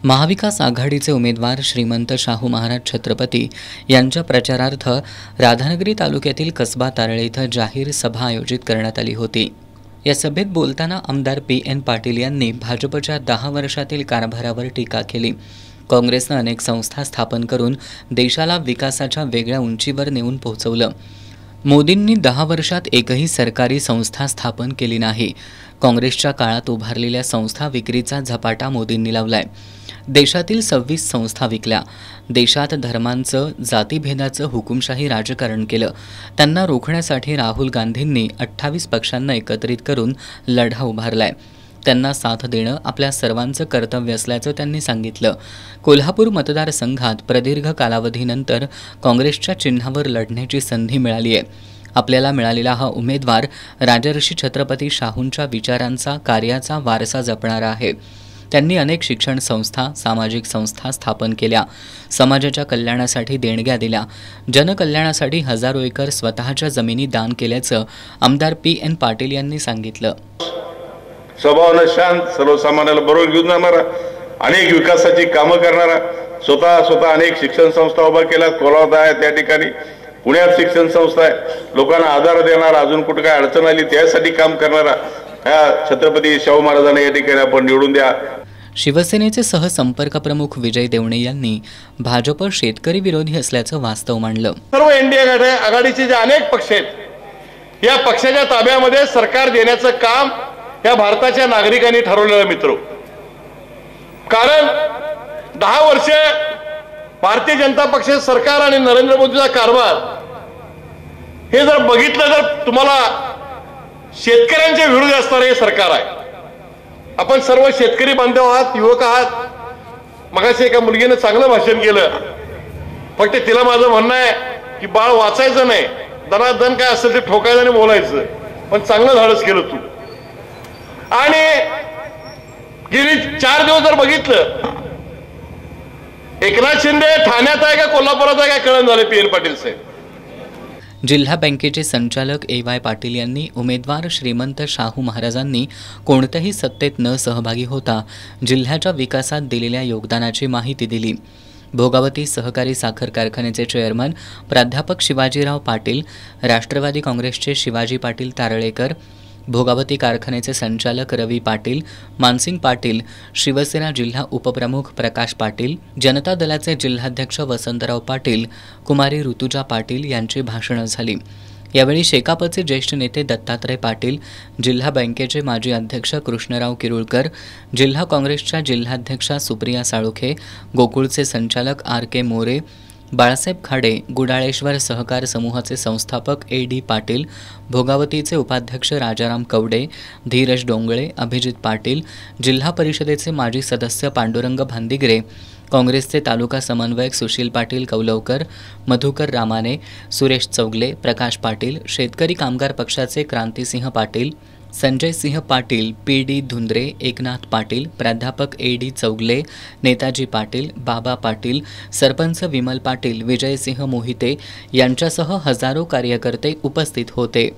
महाविकास आघाडीचे उमेदवार श्रीमंत शाहू महाराज छत्रपती यांच्या प्रचारार्थ राधानगरी तालुक्यातील कसबा तारळे इथं जाहीर सभा आयोजित करण्यात आली होती। या सभेत बोलताना आमदार PN पाटील यांनी भाजपच्या 10 वर्षातील कारभारावर टीका केली। काँग्रेसने अनेक संस्था स्थापन करून देशाला विकासाच्या वेगळ्या उंचीवर नेऊन पोहोचवलं। मोदींनी 10 वर्षात एकही सरकारी संस्था स्थापन केली नाही। काँग्रेसच्या काळात उभारलेल्या संस्था विक्रीचा झपाटा मोदींनी लावलाय। देशातील 26 संस्था विकल्या। देशात धर्मांचं जातीभेदाचं हुकुमशाही राजकारण केलं। त्यांना रोखण्यासाठी राहुल गांधींनी 28 पक्षांना एकत्रित करून लढा उभारलाय। त्यांना साथ देणं आपल्या सर्वांचं कर्तव्य असल्याचं त्यांनी सांगितलं। कोल्हापूर मतदारसंघात प्रदीर्घ कालावधीनंतर काँग्रेसच्या चिन्हावर लढण्याची संधी मिळाली आहे। आपल्याला मिळालेला हा उमेदवार राजर्षी छत्रपती शाहूंच्या विचारांचा कार्याचा वारसा जपणारा आहे। त्यांनी अनेक शिक्षण संस्था, सामाजिक संस्था स्थापन केल्या, समाजाच्या कल्याणासाठी देणग्या दिल्या, जनकल्याणासाठी हजारो एकर स्वतःच्या जमिनी दान केल्याचं आमदार PN पाटील यांनी सांगितलं। स्वभावाने शांत, सर्वसामान्याला बरोबर घेऊन जाणारा, अनेक विकासाची कामं करणारा, स्वतः अनेक शिक्षण संस्था उभा केल्या। कोल्हापूर आहे, त्या ठिकाणी पुण्यात शिक्षण संस्था आहे, लोकांना आधार देणारा, अजून कुठे काय अडचण आली त्यासाठी काम करणारा छत्रपती शाहू महाराजांना या ठिकाणी आपण निवडून द्या। शिवसेनेचे सहसंपर्क प्रमुख विजय देवणे यांनी भाजप शेतकरी विरोधी असल्याचं वास्तव मांडलं। सर्व NDA आघाडीचे जे अनेक पक्ष आहेत, या पक्षाच्या ताब्यामध्ये सरकार देण्याचं काम या भारताच्या नागरिकांनी ठरवलेलं मित्र। कारण 10 वर्ष भारतीय जनता पक्षाचे सरकार आणि नरेंद्र मोदीचा कारभार हे जर बघितलं तर तुम्हाला शेतकऱ्यांच्या विरोधी असणारं हे सरकार आहे। आपण सर्व शेतकरी बांधव आहात, युवक आहात। मगाशी एका मुलगीने चांगलं भाषण केलं, फक्त तिला माझं म्हणणं आहे की बाळ वाचायचं नाही, दनादन काय असेल ते ठोकायचं आणि बोलायचं, पण चांगलं धाडस केलं तू। आणि गेली 4 दिवस जर बघितलं, एकनाथ शिंदे ठाण्यात आहे का कोल्हापुरात आहे का कळण झाले PN पाटील साहेब। जिल्हा बँकेचे संचालक AY पाटील यांनी उमेदवार श्रीमंत शाहू महाराजांनी कोणत्याही सत्तेत न सहभागी होता जिल्ह्याच्या विकासात दिलेल्या योगदानाची माहिती दिली। भोगावती सहकारी साखर कारखान्याचे चेअरमन प्राध्यापक शिवाजीराव पाटील, राष्ट्रवादी काँग्रेसचे शिवाजी पाटील तारळेकर, भोगावती कारखान्याचे संचालक रवी पाटील, मानसिंग पाटील, शिवसेना जिल्हा उपप्रमुख प्रकाश पाटील, जनता दलाचे जिल्हाध्यक्ष वसंतराव पाटील, कुमारी ऋतुजा पाटील यांची भाषणं झाली। यावेळी शेकापचे ज्येष्ठ नेते दत्तात्रय पाटील, जिल्हा बँकेचे माजी अध्यक्ष कृष्णराव किरुळकर, जिल्हा काँग्रेसच्या जिल्हाध्यक्षा सुप्रिया साळुखे, गोकुळचे संचालक RK मोरे, बाळासाहेब खाडे, गुडाळेश्वर सहकार समूहाचे संस्थापक AD पाटील, भोगावतीचे उपाध्यक्ष राजाराम कवडे, धीरज डोंगळे, अभिजित पाटील, जिल्हा परिषदेचे माजी सदस्य पांडुरंग भांदिगरे, काँग्रेसचे तालुका समन्वयक सुशील पाटील कौलवकर, मधुकर रामाने, सुरेश चौगले, प्रकाश पाटील, शेतकरी कामगार पक्षाचे क्रांतिसिंह पाटील, संजय सिंह पाटील, PD धुंद्रे, एकनाथ पाटील, प्राध्यापक AD चौगले, नेताजी पाटील, बाबा पाटील, सरपंच विमल पाटील, विजयसिंह मोहिते यांच्यासह हजारो कार्यकर्ते उपस्थित होते।